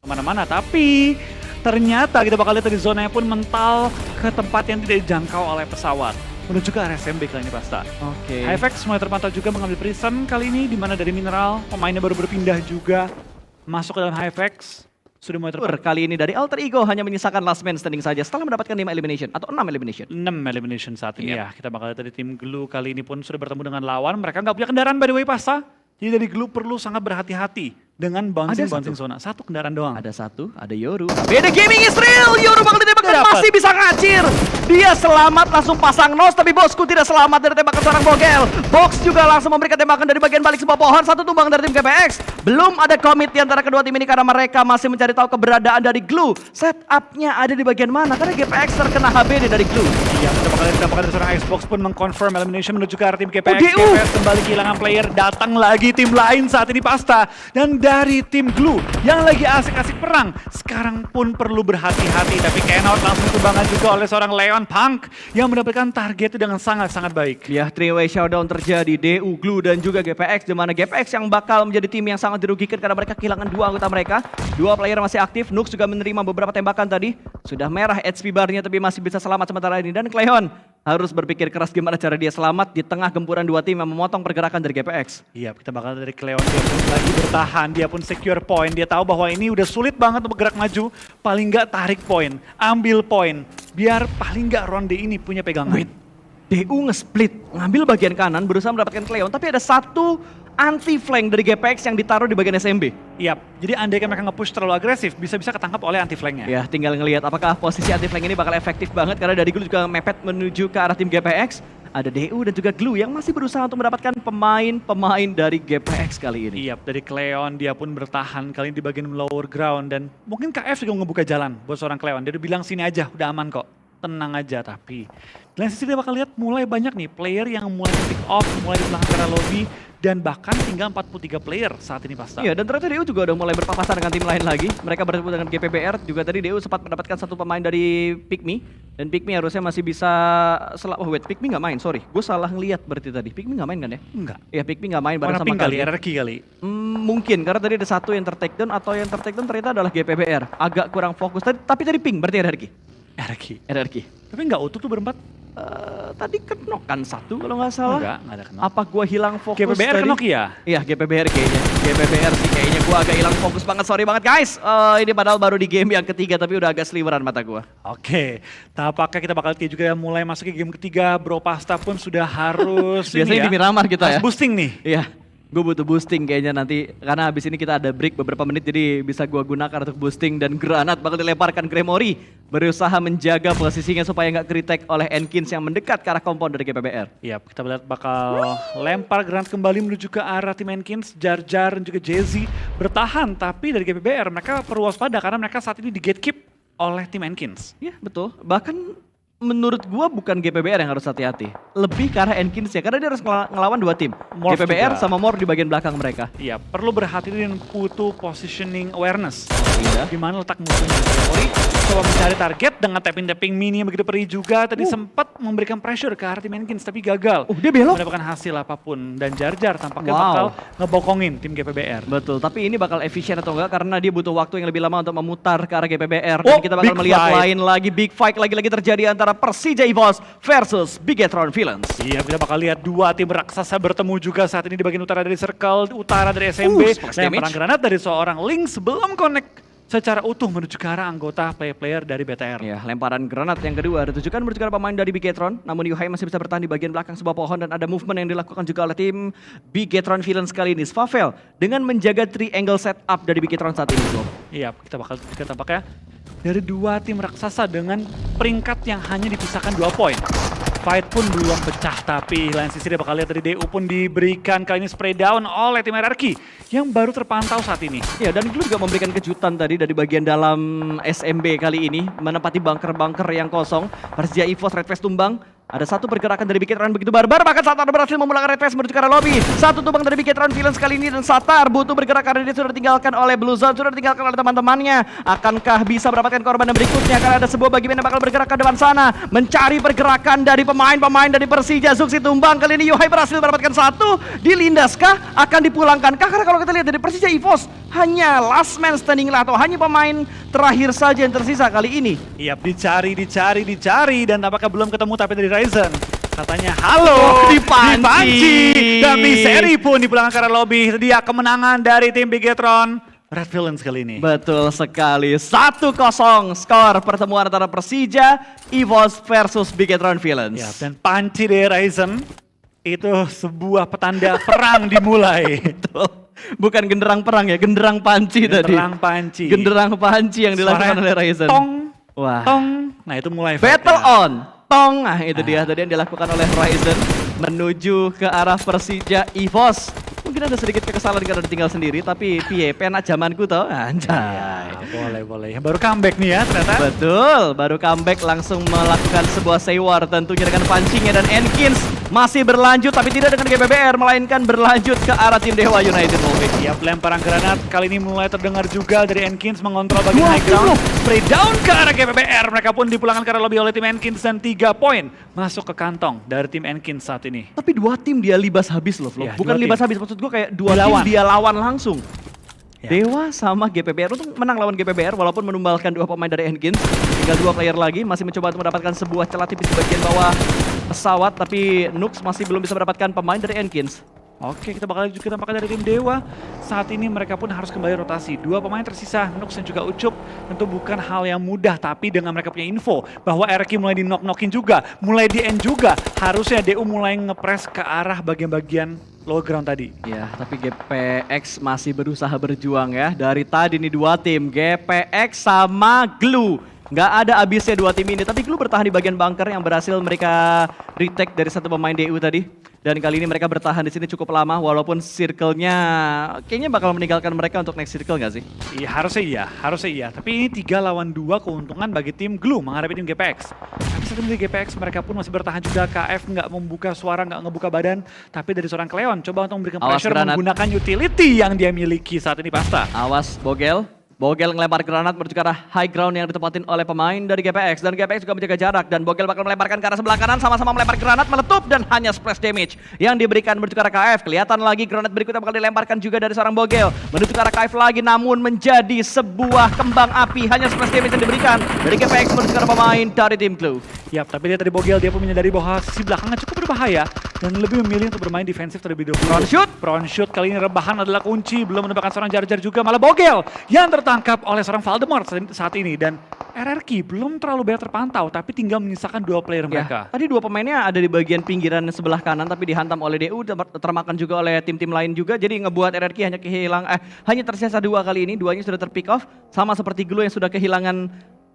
kemana-mana. Tapi ternyata kita bakal lihat dari zonanya pun mental ke tempat yang tidak dijangkau oleh pesawat. Menuju ke area SMB kali ini Pasta. Oke. Hyvex mulai terpantau juga mengambil Prison kali ini, di mana dari Mineral pemainnya baru berpindah juga masuk ke dalam Hyvex. Sudah mulai terpantau. Kali ini dari Alter Ego hanya menyisakan last man standing saja setelah mendapatkan 5 elimination atau 6 elimination. 6 elimination saat ini ya. Kita bakal lihat dari tim Glue kali ini pun sudah bertemu dengan lawan. Mereka nggak punya kendaraan by the way Pasta. Jadi dari Glue perlu sangat berhati-hati dengan bouncing zona. Satu kendaraan doang. Ada satu, ada Yoru. Beda gaming is real. Yoru bakal ditembakkan, masih bisa ngacir. Dia selamat langsung pasang nos, tapi bosku tidak selamat dari tembakan seorang Bogel. Box juga langsung memberikan tembakan dari bagian balik sebuah pohon. Satu tumbang dari tim GPX. Belum ada komit di antara kedua tim ini karena mereka masih mencari tahu keberadaan dari Glue. Setupnya ada di bagian mana? Karena GPX terkena HBD dari Glue. Iya, kita bakal lihat tembakan dari seorang Xbox pun mengconfirm elimination menuju ke arah tim GPX. DU. GPX kembali kehilangan player, datang lagi tim lain saat ini Pasta. Dan dari tim Glue yang lagi asik-asik perang, sekarang pun perlu berhati-hati. Tapi cannot langsung tumbangkan juga oleh seorang Leon Punk yang mendapatkan target dengan sangat-sangat baik. Ya, three-way showdown terjadi, DU, Glue, dan juga GPX. Di mana GPX yang bakal menjadi tim yang sangat dirugikan karena mereka kehilangan dua anggota mereka. Dua player masih aktif, Nux juga menerima beberapa tembakan tadi. Sudah merah HP barnya tapi masih bisa selamat sementara ini. Dan Cleon harus berpikir keras gimana cara dia selamat di tengah gempuran dua tim yang memotong pergerakan dari GPX. Iya, kita bakal dari Cleon, dia pun lagi bertahan, dia pun secure point. Dia tahu bahwa ini udah sulit banget untuk bergerak maju. Paling nggak tarik poin, ambil poin. Biar paling nggak ronde ini punya pegangan. Wait, DU nge-split, ngambil bagian kanan, berusaha mendapatkan Cleon. Tapi ada satu anti-flank dari GPX yang ditaruh di bagian SMB. Iya, jadi andai mereka nge-push terlalu agresif, bisa-bisa ketangkap oleh anti-flanknya. Ya, tinggal ngelihat apakah posisi anti-flank ini bakal efektif banget. Karena dari Glue juga mepet menuju ke arah tim GPX. Ada DU dan juga Glue yang masih berusaha untuk mendapatkan pemain-pemain dari GPX kali ini. Iya, dari Cleon dia pun bertahan kali ini di bagian lower ground. Dan mungkin KF juga ngebuka jalan buat seorang Cleon. Dia udah bilang sini aja, udah aman kok. Tenang aja, tapi di lain sisi dia bakal lihat mulai banyak nih player yang mulai pick off, mulai di belakang area lobby, dan bahkan tinggal 43 player saat ini Pasta. Iya, dan ternyata DU juga udah mulai berpapasan dengan tim lain lagi. Mereka bertemu dengan GPBR, juga tadi DU sempat mendapatkan satu pemain dari Pikmi. Dan Pikmi harusnya masih bisa, oh wait, Pikmi nggak main, sorry. Gue salah ngeliat berarti tadi. Pikmi nggak main kan ya? Enggak. Iya, Pikmi nggak main Warna bareng sama pink kali, kalian. RRQ kali. Mungkin, karena tadi ada satu yang tertakedown atau yang tertakedown ternyata adalah GPBR. Agak kurang fokus, tapi tadi pink berarti RRQ. RRQ. Tapi nggak utuh tuh berempat. Tadi kenok kan satu kalau nggak salah. Enggak ada kenok. Apa gua hilang fokus GPBR tadi? kenok ya? Iya, GPBR kayaknya. GPBR sih kayaknya gua agak hilang fokus banget. Sorry banget guys. Ini padahal baru di game yang ketiga tapi udah agak sliweran mata gua. Oke, tampaknya kita bakal lihat juga mulai masuk ke game ketiga. Bro Pasta pun sudah harus Biasanya di Miramar kita harus ya. boosting nih. Iya. Gue butuh boosting kayaknya nanti karena habis ini kita ada break beberapa menit jadi bisa gua gunakan untuk boosting dan granat bakal dilemparkan Gremory berusaha menjaga posisinya supaya nggak kritek oleh Enkins yang mendekat ke arah kompon dari GPBR. Iya, kita lihat bakal lempar granat kembali menuju ke arah tim Enkins. Jar Jar dan juga Jay-Z bertahan, tapi dari GPBR mereka perlu waspada karena mereka saat ini di gatekeep oleh tim Enkins. Iya betul, bahkan menurut gua bukan GPBR yang harus hati-hati. Lebih ke arah Enkins ya, karena dia harus ngelawan dua tim. Morph GPBR juga. sama Mor di bagian belakang mereka. Iya, perlu berhati-hati dengan butuh positioning awareness. Iya. Di mana letak musuhnya. Gremory coba mencari target dengan tapping-tapping mini yang begitu perih juga. Tadi sempat memberikan pressure ke arah tim Enkins tapi gagal. Dia belok. Mendapatkan hasil apapun. Dan Jar Jar tampaknya Wow. bakal ngebokongin tim GPBR. Betul, tapi ini bakal efisien atau enggak karena dia butuh waktu yang lebih lama untuk memutar ke arah GPBR. Dan kita bakal big melihat fight. lain lagi, big fight lagi-lagi terjadi antara Persija EVOS versus Bigetron Villains. Iya, kita bakal lihat dua tim raksasa bertemu juga saat ini di bagian utara dari circle, utara dari SMB. sparks Dan damage. perang granat dari seorang Link sebelum connect secara utuh menuju ke arah anggota player-player dari BTR. Ya, lemparan granat yang kedua ditujukan menuju ke arah pemain dari Bigetron. Namun Yuhai masih bisa bertahan di bagian belakang sebuah pohon dan ada movement yang dilakukan juga oleh tim Bigetron Villains kali ini. Svavel dengan menjaga triangle setup dari Bigetron saat ini, bro. Iya, kita bakal lihat tampaknya dari dua tim raksasa dengan peringkat yang hanya dipisahkan 2 poin. Fight pun belum pecah, tapi lain sisi dia bakal lihat dari DU pun diberikan kali ini spray down oleh tim RRQ yang baru terpantau saat ini. Ya, dan Glue juga memberikan kejutan tadi dari bagian dalam SMB kali ini, menempati bunker-bunker yang kosong. Persija EVOS Red Face tumbang, Ada satu pergerakan dari Bigetron begitu barbar, bahkan Satar berhasil memulangkan Red Flash menuju ke arah lobby. Satu tumbang dari Bigetron Villains kali ini dan Satar butuh bergerak karena dia sudah ditinggalkan oleh Blue Zone, sudah ditinggalkan oleh teman-temannya. Akankah bisa mendapatkan korban yang berikutnya? Karena ada sebuah bagian yang bakal bergerak ke depan sana, mencari pergerakan dari pemain-pemain dari Persija. Zuxi tumbang, kali ini Yuhai berhasil mendapatkan satu. Dilindaskah? Akan dipulangkankah? Karena kalau kita lihat dari Persija EVOS, hanya last man standing lah, atau hanya pemain terakhir saja yang tersisa kali ini. Iya, dicari dan apakah belum ketemu tapi dari Ryzen katanya halo, dipanci dan Miseri pun dipulangkan ke arah lobby. Sedia kemenangan dari tim Bigetron Red Villains kali ini. Betul sekali, 1-0 skor pertemuan antara Persija EVOS versus Bigetron Villains. Ya, dan panci dari Ryzen itu sebuah petanda perang dimulai. Betul. Bukan genderang perang ya, genderang panci tadi. Genderang panci yang dilakukan oleh Ryzen. Tong, wah. tong. Nah itu mulai battle on. Tong. Nah itu dia tadi yang dilakukan oleh Ryzen menuju ke arah Persija EVOS. Mungkin ada sedikit kekesalan karena ditinggal sendiri, tapi piye penak zamanku toh. Anjay. Ya, boleh. Baru comeback nih ya ternyata. Betul, baru comeback langsung melakukan sebuah sewar tentunya dengan pancingnya, dan Enkins masih berlanjut tapi tidak dengan GBBR melainkan berlanjut ke arah tim Dewa United. Ya, pelemparan granat kali ini mulai terdengar juga dari Enkins mengontrol bagian high ground. Spray down ke arah GBBR, mereka pun dipulangkan ke arah lobby oleh tim Enkins dan 3 poin masuk ke kantong dari tim Enkins saat ini. Tapi 2 tim dia libas habis loh, Ya, bukan libas habis, maksud gue kayak 2 tim dia lawan langsung. Ya. Dewa sama GBBR untuk menang lawan GBBR walaupun menumbalkan 2 pemain dari Enkins. Tinggal 2 player lagi, masih mencoba untuk mendapatkan sebuah celah tipis di bagian bawah pesawat, tapi Nux masih belum bisa mendapatkan pemain dari Enkins. Oke, kita bakal juga tampaknya dari tim Dewa. Saat ini mereka pun harus kembali rotasi. 2 pemain tersisa, Nux dan juga Ucup. Tentu bukan hal yang mudah, tapi dengan mereka punya info bahwa RQ mulai di knock-knockin juga, mulai di end juga. Harusnya DU mulai ngepres ke arah bagian-bagian low ground tadi. Ya, tapi GPX masih berusaha berjuang ya. Dari tadi nih 2 tim, GPX sama Glue. Nggak ada habisnya 2 tim ini, tapi Glue bertahan di bagian bunker yang berhasil mereka retake dari satu pemain DU tadi. Dan kali ini mereka bertahan di sini cukup lama, walaupun circle-nya kayaknya bakal meninggalkan mereka untuk next circle nggak sih? Iya, harusnya iya. Tapi ini 3 lawan 2 keuntungan bagi tim Glue menghadapi tim GPX. Tapi saat ini GPX mereka pun masih bertahan juga. KF nggak membuka suara, nggak ngebuka badan. Tapi dari seorang Cleon coba untuk memberikan pressure menggunakan utility yang dia miliki saat ini, Pasta. Awas Bogel. Bogel ngelempar granat menuju ke arah high ground yang ditempatin oleh pemain dari GPX. Dan GPX juga menjaga jarak. Dan Bogel bakal melemparkan ke arah sebelah kanan. Sama-sama melempar granat, meletup. Dan hanya splash damage yang diberikan menuju ke arah KF. Kelihatan lagi granat berikutnya bakal dilemparkan juga dari seorang Bogel. Menuju ke arah KF lagi, namun menjadi sebuah kembang api. Hanya splash damage yang diberikan dari GPX menuju ke arah pemain dari tim Glue. Yap, tapi dia tadi Bogel, dia pun menyadari bahwa sisi belakangnya cukup berbahaya. Dan lebih memilih untuk bermain defensif terlebih dahulu. Front shoot kali ini rebahan adalah kunci. Belum mendapatkan seorang Jar-Jar juga, malah Bogel yang tertangkap oleh seorang Valdemar saat ini. Dan RRQ belum terlalu banyak terpantau, tapi tinggal menyisakan 2 player mereka. Tadi 2 pemainnya ada di bagian pinggiran sebelah kanan, tapi dihantam oleh DU, termakan juga oleh tim-tim lain juga. Jadi ngebuat RRQ hanya tersisa 2 kali ini. 2-nya sudah terpick off, sama seperti Glue yang sudah kehilangan,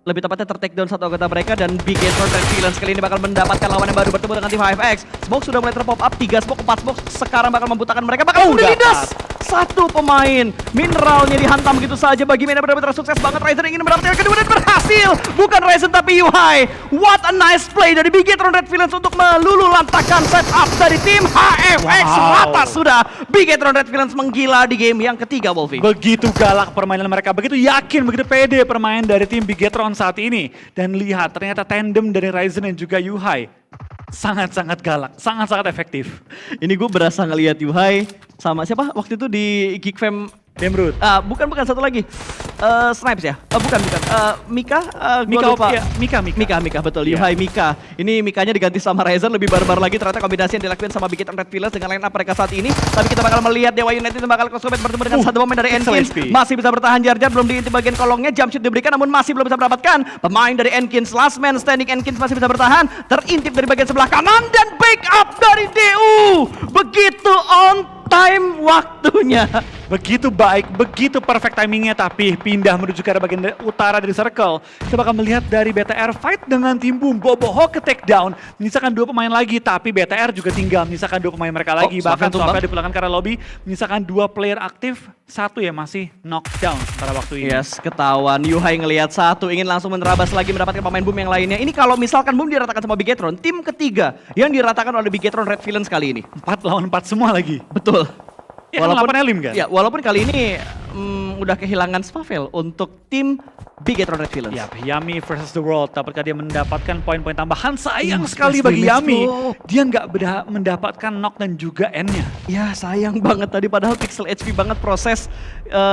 lebih tepatnya ter-take down 1 anggota mereka. Dan Bigetron Red Villains kali ini bakal mendapatkan lawan yang baru bertemu dengan tim HFX. Smoke sudah mulai terpop up, 3 smoke, 4 smoke. Sekarang bakal membutakan mereka, bakal dilindas. 1 pemain, mineralnya dihantam begitu saja. Bagi Mena benar-benar sukses banget. Ryzen ingin mendapatkan yang kedua dan berhasil. Bukan Ryzen tapi Yuhai. What a nice play dari Bigetron Red Villains untuk meluluhlantakkan setup dari tim HFX. Rata sudah Bigetron Red Villains menggila di game yang ketiga, Wolfie. Begitu galak permainan mereka, begitu yakin, begitu pede permainan dari tim Bigetron saat ini. Dan lihat, ternyata tandem dari Ryzen dan juga Yuhai sangat-sangat galak, sangat-sangat efektif. Ini gue berasa ngelihat Yuhai sama siapa waktu itu di Geekfam Demrut. Bukan satu lagi. Snipes ya? Bukan. Mika? Mika, betul. Yeah. Yuhai Mika. Ini Mikanya diganti sama Ryzen, lebih barbar lagi. Ternyata kombinasi yang dilakukan sama Bigetron Red Villains dengan line up mereka saat ini. Tapi kita bakal melihat Dewa United bakal crosscombat bertemu dengan satu pemain dari Enkins. Masih bisa bertahan Jar-Jar, belum diintip bagian kolongnya. Jump shoot diberikan, namun masih belum bisa mendapatkan. Pemain dari Enkins, last man standing Enkins masih bisa bertahan. Terintip dari bagian sebelah kanan dan backup dari DU. Begitu on time waktunya. begitu baik, begitu perfect timingnya, tapi pindah menuju ke arah bagian utara dari circle. Kita bakal melihat dari BTR fight dengan tim Boom. Boboho ke take down, menyisakan 2 pemain lagi, tapi BTR juga tinggal menyisakan 2 pemain mereka lagi. Bahkan Sofia dipulangkan ke arah lobby, menyisakan 2 player aktif, 1 ya masih knockdown sementara waktu ini. Yes, ketahuan. Yuhai ngelihat 1, ingin langsung menerabas lagi mendapatkan pemain Boom yang lainnya. Ini kalau misalkan Boom diratakan sama Bigetron, tim ketiga yang diratakan oleh Bigetron Red Villains kali ini. 4 lawan 4 semua lagi. Betul. Ya, walaupun elim kan? Ya, walaupun kali ini udah kehilangan Spavel untuk tim Bigetron Red Villains. Ya, Yami versus The World. Apakah dia mendapatkan poin-poin tambahan? Sayang sekali bagi Yami. Dia nggak mendapatkan knock dan juga N-nya. Ya, sayang banget tadi. Padahal pixel HP banget proses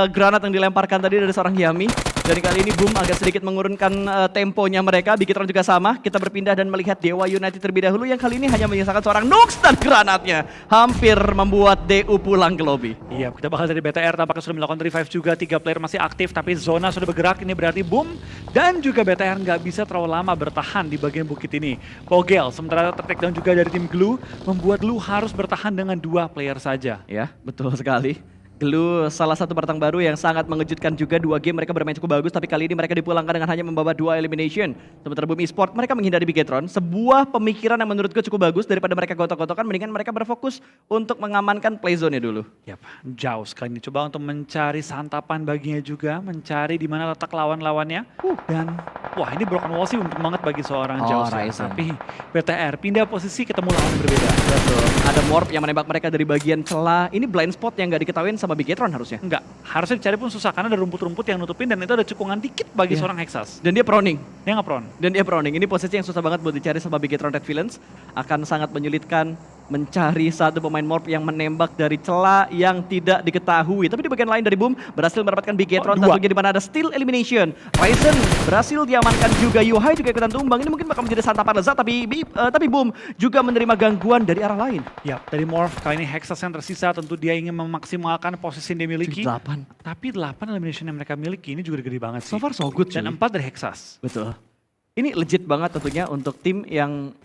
granat yang dilemparkan tadi dari seorang Yami. Dan kali ini Boom agak sedikit mengurunkan temponya mereka. Bigetron juga sama. Kita berpindah dan melihat Dewa United terlebih dahulu yang kali ini hanya menyisakan seorang Nux dan granatnya hampir membuat DU pulang ke lobby. Iya, kita bakal dari BTR tampaknya sudah melakukan revive juga. 3 player masih aktif, tapi zona sudah bergerak. Ini berarti Boom dan juga BTR nggak bisa terlalu lama bertahan di bagian bukit ini. Pogel sementara tertakedown juga dari tim Glue, membuat Glue harus bertahan dengan 2 player saja. Ya, betul sekali. Glue salah satu batang baru yang sangat mengejutkan juga. 2 game mereka bermain cukup bagus, tapi kali ini mereka dipulangkan dengan hanya membawa 2 elimination. Sementara Boom Esport mereka menghindari Bigetron. Sebuah pemikiran yang menurutku cukup bagus daripada mereka gotok-gotokan, mendingan mereka berfokus untuk mengamankan play zone-nya dulu. Yap, jauh sekali ini coba untuk mencari santapan baginya juga, mencari di mana letak lawan-lawannya. Dan wah, ini broken wall sih untung banget bagi seorang Jaws. Tapi BTR pindah posisi ketemu lawan yang berbeda. Betul. Ada Morph yang menembak mereka dari bagian celah. Ini blind spot yang nggak diketahuin sama Bigetron harusnya. Enggak, harusnya dicari pun susah karena ada rumput-rumput yang nutupin dan itu ada cekungan dikit bagi seorang Hexas. Dan dia proning. Dia nggak prone. Dan dia proning. Ini posisi yang susah banget buat dicari sama Bigetron Red Villains. Akan sangat menyulitkan mencari satu pemain Morph yang menembak dari celah yang tidak diketahui. Tapi di bagian lain dari Boom berhasil mendapatkan Bigetron tentunya di mana ada steal elimination. Ryzen berhasil diamankan juga, Yuhai juga ikutan tumbang. Ini mungkin bakal menjadi santapan lezat, tapi Boom juga menerima gangguan dari arah lain. Ya, dari Morph kali ini Hexas yang tersisa tentu dia ingin memaksimalkan posisi yang dia miliki. 8. Tapi 8 elimination yang mereka miliki ini juga gede banget sih. So far so good. Dan 4 dari Hexas. Betul. Ini legit banget tentunya untuk tim yang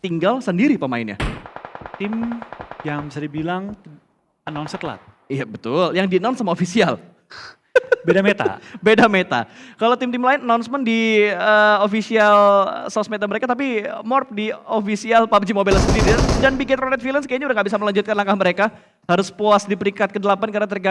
tinggal sendiri pemainnya. Tim yang bisa dibilang announce telat. Iya betul, yang di-announce sama official. Beda meta. Beda meta. Kalau tim-tim lain announcement di official sosmed mereka, tapi Morph di official PUBG Mobile sendiri. Dan Bigetron Red Villains kayaknya udah gak bisa melanjutkan langkah mereka. Harus puas di peringkat ke-8 karena tergantung